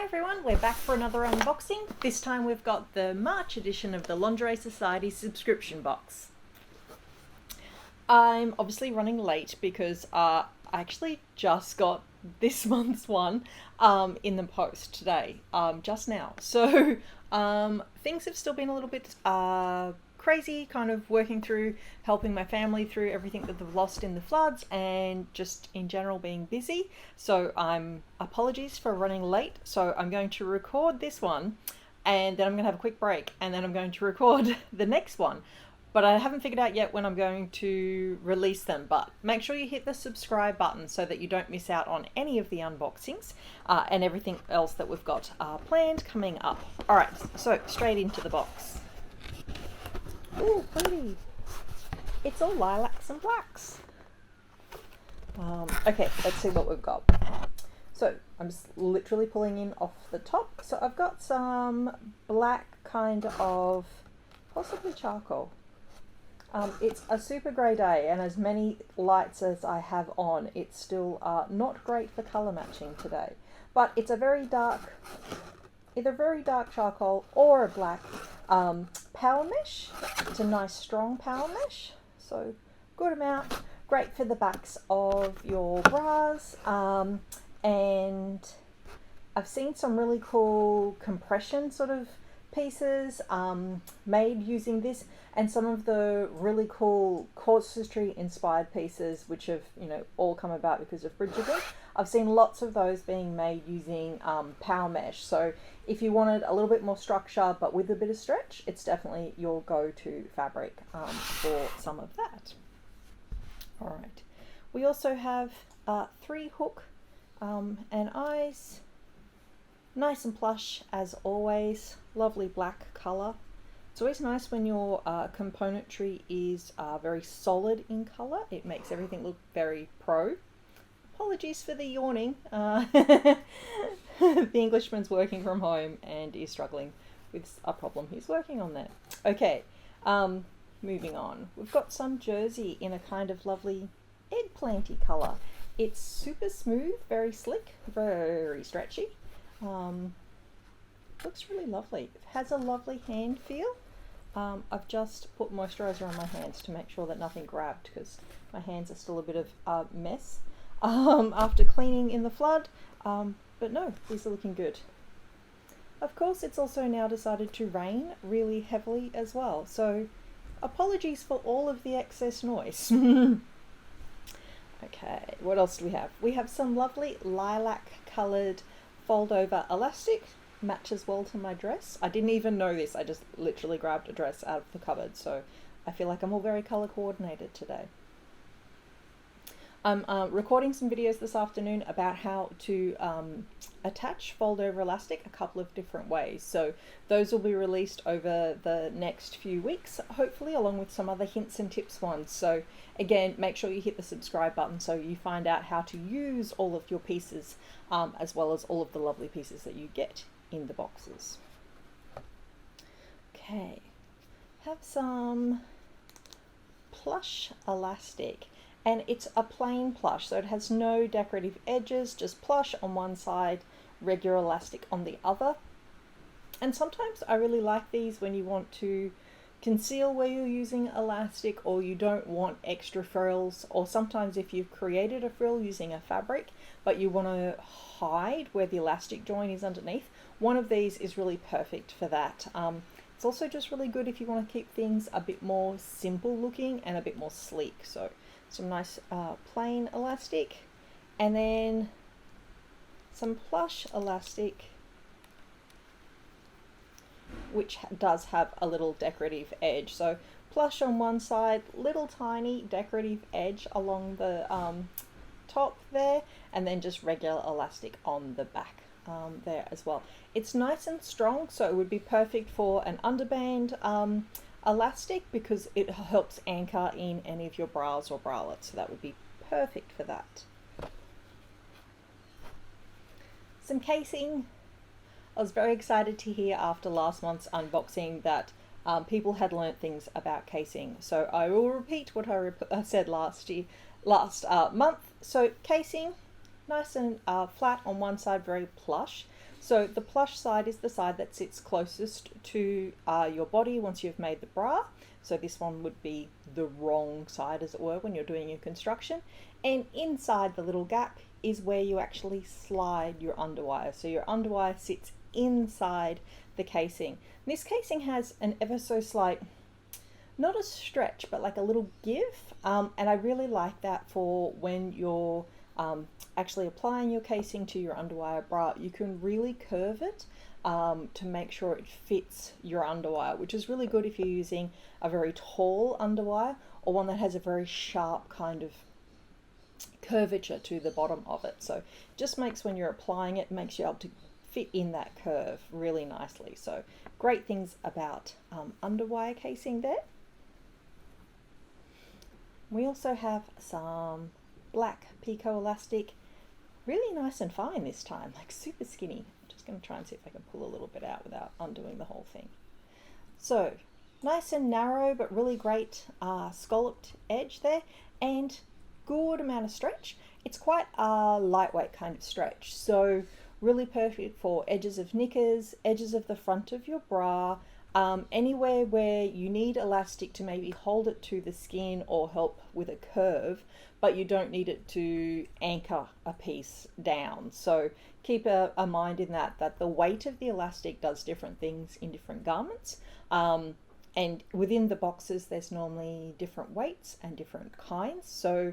Hi everyone, we're back for another unboxing. This time we've got the March edition of the Lingerie Society subscription box. I'm obviously running late because I actually just got this month's one in the post today, just now. So things have still been a little bit crazy, kind of working through helping my family through everything that they've lost in the floods and just in general being busy. So apologies for running late. So I'm going to record this one and then I'm going to have a quick break and then I'm going to record the next one. But I haven't figured out yet when I'm going to release them. But make sure you hit the subscribe button so that you don't miss out on any of the unboxings and everything else that we've got planned coming up. All right, so straight into the box. Ooh, pretty. It's all lilacs and blacks. Okay, let's see what we've got. So I'm just literally pulling in off the top. So I've got some black kind of, possibly charcoal. It's a super grey day, and as many lights as I have on, it's still not great for colour matching today. But it's a very dark, either very dark charcoal or a black power mesh. It's a nice strong power mesh, so good amount. Great for the backs of your bras, and I've seen some really cool compression sort of pieces made using this, and some of the really cool corsetry inspired pieces which have all come about because of Bridgerton. I've seen lots of those being made using power mesh, so if you wanted a little bit more structure but with a bit of stretch, it's definitely your go-to fabric for some of that. All right, we also have 3 hook and eyes. Nice and plush as always, lovely black colour. It's always nice when your componentry is very solid in colour. It makes everything look very pro. Apologies for the yawning. The Englishman's working from home and is struggling with a problem he's working on that. Okay, moving on. We've got some jersey in a kind of lovely eggplanty colour. It's super smooth, very slick, very stretchy. Looks really lovely. It has a lovely hand feel. I've just put moisturizer on my hands to make sure that nothing grabbed because my hands are still a bit of a mess after cleaning in the flood, but no, these are looking good. Of course, it's also now decided to rain really heavily as well, so apologies for all of the excess noise. Okay, what else do we have? We have some lovely lilac coloured fold over elastic, matches well to my dress. I didn't even know this, I just literally grabbed a dress out of the cupboard, so I feel like I'm all very colour coordinated today. I'm recording some videos this afternoon about how to attach fold over elastic a couple of different ways, so those will be released over the next few weeks hopefully, along with some other hints and tips ones. So again, make sure you hit the subscribe button so you find out how to use all of your pieces as well as all of the lovely pieces that you get in the boxes. Okay, have some plush elastic, and it's a plain plush, so it has no decorative edges, just plush on one side, regular elastic on the other. And sometimes I really like these when you want to conceal where you're using elastic, or you don't want extra frills, or sometimes if you've created a frill using a fabric but you want to hide where the elastic join is underneath. One of these is really perfect for that. It's also just really good if you want to keep things a bit more simple looking and a bit more sleek. So some nice plain elastic, and then some plush elastic which does have a little decorative edge. So plush on one side, little tiny decorative edge along the top there, and then just regular elastic on the back there as well. It's nice and strong, so it would be perfect for an underband elastic because it helps anchor in any of your bras or bralettes, so that would be perfect for that. Some casing. I was very excited to hear after last month's unboxing that people had learnt things about casing, so I will repeat what I said last month. So casing, nice and flat on one side, very plush, So the plush side is the side that sits closest to your body once you've made the bra. So this one would be the wrong side, as it were, when you're doing your construction. And inside the little gap is where you actually slide your underwire. So your underwire sits inside the casing. This casing has an ever so slight, not a stretch, but like a little give. And I really like that for when you're actually applying your casing to your underwire bra. You can really curve it to make sure it fits your underwire, which is really good if you're using a very tall underwire or one that has a very sharp kind of curvature to the bottom of it. So it just makes, when you're applying it, makes you able to fit in that curve really nicely. So great things about underwire casing there. We also have some black picot elastic, really nice and fine this time, like super skinny. I'm just going to try and see if I can pull a little bit out without undoing the whole thing. So nice and narrow, but really great scalloped edge there, and good amount of stretch. It's quite a lightweight kind of stretch, so really perfect for edges of knickers, edges of the front of your bra, anywhere where you need elastic to maybe hold it to the skin or help with a curve, but you don't need it to anchor a piece down. So keep a mind in that the weight of the elastic does different things in different garments. And within the boxes, there's normally different weights and different kinds. So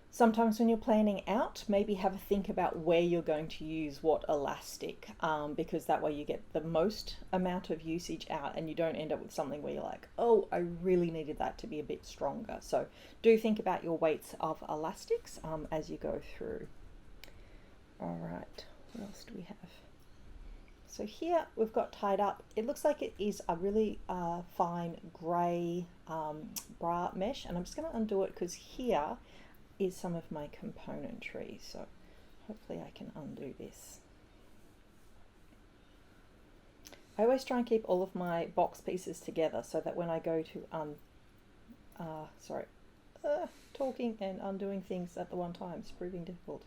sometimes when you're planning out, maybe have a think about where you're going to use what elastic, because that way you get the most amount of usage out and you don't end up with something where you're like, oh, I really needed that to be a bit stronger. So do think about your weights of elastics as you go through. All right, what else do we have? So here we've got tied up. It looks like it is a really fine grey bra mesh, and I'm just going to undo it because here is some of my componentry, so hopefully I can undo this. I always try and keep all of my box pieces together so that when I go to talking and undoing things at the one time is proving difficult.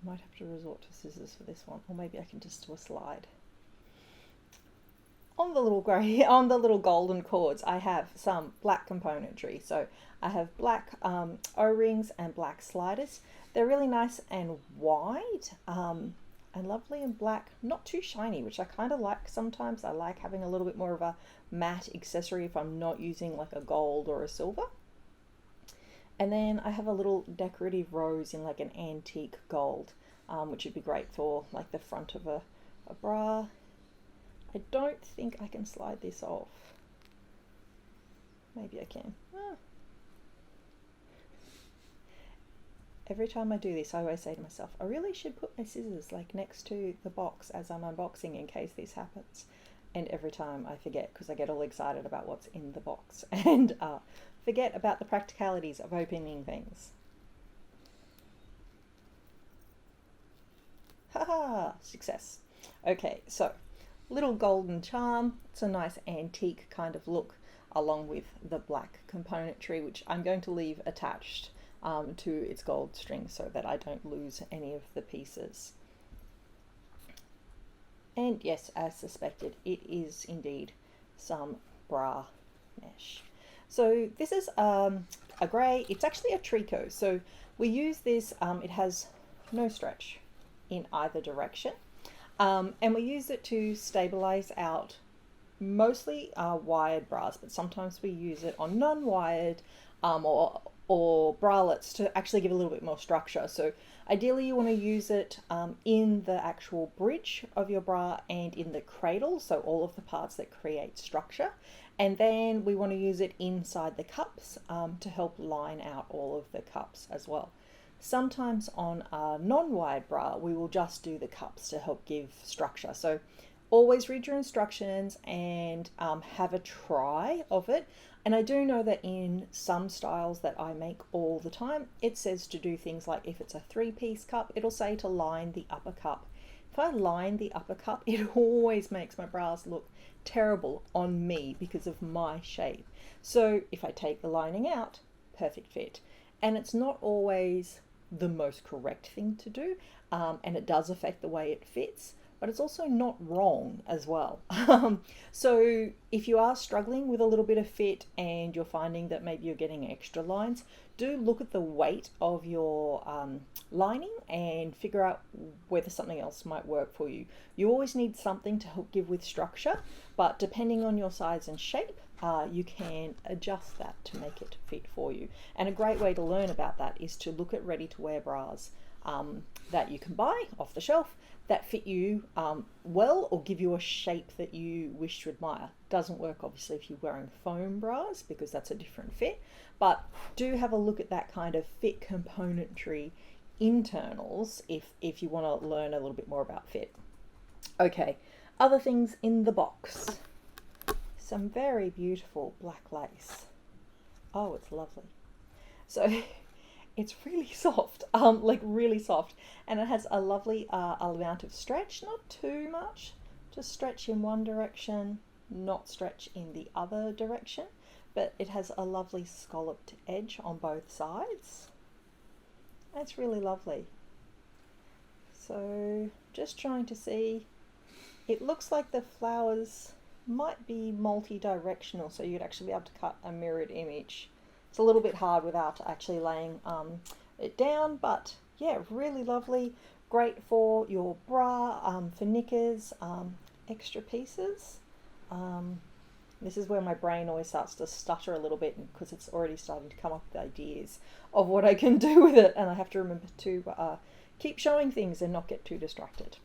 I might have to resort to scissors for this one, or maybe I can just do a slide. On the little golden cords, I have some black componentry. So I have black O-rings and black sliders. They're really nice and wide and lovely and black, not too shiny, which I kind of like sometimes. I like having a little bit more of a matte accessory if I'm not using like a gold or a silver. And then I have a little decorative rose in like an antique gold, which would be great for like the front of a bra. I don't think I can slide this off. Maybe I can. Every time I do this, I always say to myself, I really should put my scissors like next to the box as I'm unboxing in case this happens. And every time I forget because I get all excited about what's in the box and forget about the practicalities of opening things. Haha, success. Okay, so little golden charm. It's a nice antique kind of look along with the black componentry, which I'm going to leave attached to its gold string so that I don't lose any of the pieces. And yes, as suspected, it is indeed some bra mesh. So this is a grey, it's actually a tricot. So we use this, it has no stretch in either direction. And we use it to stabilize out mostly wired bras, but sometimes we use it on non-wired or bralettes to actually give a little bit more structure. So ideally you want to use it in the actual bridge of your bra and in the cradle, so all of the parts that create structure. And then we want to use it inside the cups to help line out all of the cups as well. Sometimes on a non-wired bra, we will just do the cups to help give structure. So always read your instructions and have a try of it. And I do know that in some styles that I make all the time, it says to do things like if it's a 3-piece cup, it'll say to line the upper cup. If I line the upper cup, it always makes my bras look terrible on me because of my shape. So if I take the lining out, perfect fit. And it's not always the most correct thing to do, and it does affect the way it fits, but it's also not wrong as well. So if you are struggling with a little bit of fit and you're finding that maybe you're getting extra lines, do look at the weight of your lining and figure out whether something else might work for you. You always need something to help give with structure, but depending on your size and shape, you can adjust that to make it fit for you. And a great way to learn about that is to look at ready-to-wear bras that you can buy off the shelf that fit you well, or give you a shape that you wish to admire. Doesn't work obviously if you're wearing foam bras, because that's a different fit, but do have a look at that kind of fit componentry internals if you want to learn a little bit more about fit. Okay, other things in the box. Some very beautiful black lace. Oh, it's lovely. So it's really soft, like really soft, and it has a lovely amount of stretch, not too much, just stretch in one direction, not stretch in the other direction, but it has a lovely scalloped edge on both sides. That's really lovely. So just trying to see, it looks like the flowers might be multi-directional, so you'd actually be able to cut a mirrored image. It's a little bit hard without actually laying it down, but yeah, really lovely. Great for your bra, for knickers, extra pieces. This is where my brain always starts to stutter a little bit, because it's already starting to come up with ideas of what I can do with it, and I have to remember to keep showing things and not get too distracted.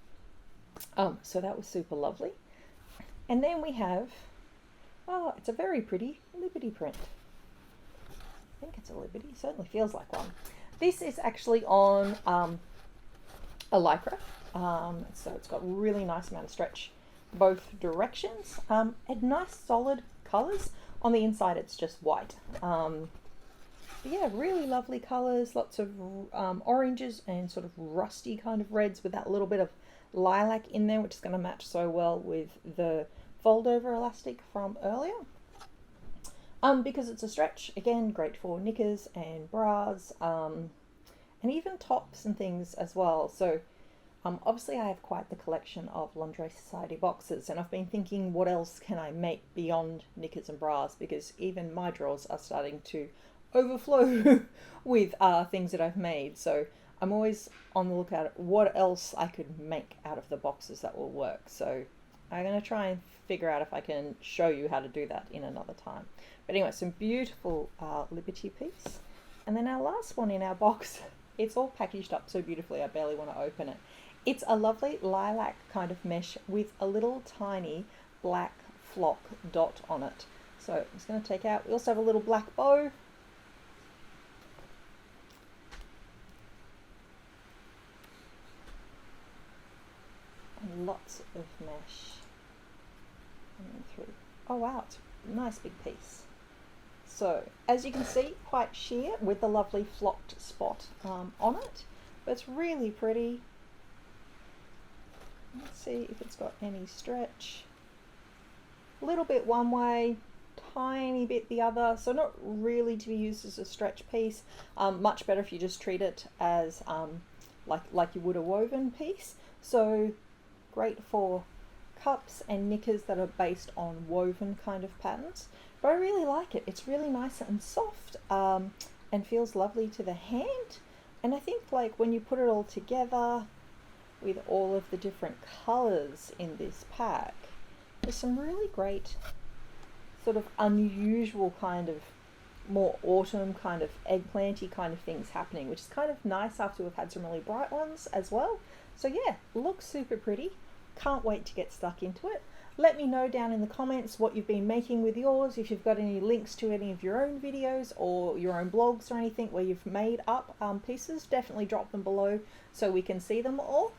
So that was super lovely. And then we have, oh, it's a very pretty Liberty print. I think it's a Liberty, certainly feels like one. This is actually on a lycra, so it's got really nice amount of stretch both directions, and nice solid colours. On the inside it's just white. But yeah, really lovely colours, lots of oranges and sort of rusty kind of reds with that little bit of lilac in there, which is going to match so well with the fold over elastic from earlier. Because it's a stretch, again, great for knickers and bras, and even tops and things as well. So obviously I have quite the collection of Lingerie Society boxes, and I've been thinking, what else can I make beyond knickers and bras, because even my drawers are starting to overflow with things that I've made. So I'm always on the lookout at what else I could make out of the boxes that will work. So I'm going to try and figure out if I can show you how to do that in another time. But anyway, some beautiful Liberty piece. And then our last one in our box, it's all packaged up so beautifully I barely want to open it. It's a lovely lilac kind of mesh with a little tiny black flock dot on it. So I'm just going to take out, we also have a little black bow. And lots of mesh. And through. Oh wow, it's a nice big piece. So as you can see, quite sheer with the lovely flocked spot on it, but it's really pretty. Let's see if it's got any stretch. A little bit one way, tiny bit the other, so not really to be used as a stretch piece. Much better if you just treat it as like you would a woven piece. So great for cups and knickers that are based on woven kind of patterns. But I really like it. It's really nice and soft, and feels lovely to the hand. And I think like when you put it all together with all of the different colors in this pack, there's some really great sort of unusual kind of more autumn kind of eggplanty kind of things happening, which is kind of nice after we've had some really bright ones as well. So yeah, looks super pretty. Can't wait to get stuck into it. Let me know down in the comments what you've been making with yours, if you've got any links to any of your own videos or your own blogs or anything where you've made up pieces. Definitely drop them below so we can see them all.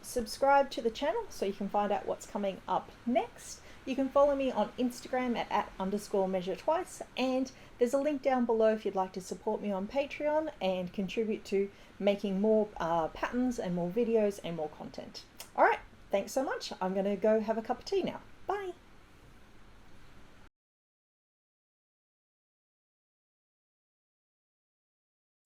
Subscribe to the channel so you can find out what's coming up next. You can follow me on Instagram at @_measuretwice, and there's a link down below if you'd like to support me on Patreon and contribute to making more patterns and more videos and more content. Alright, thanks so much. I'm going to go have a cup of tea now.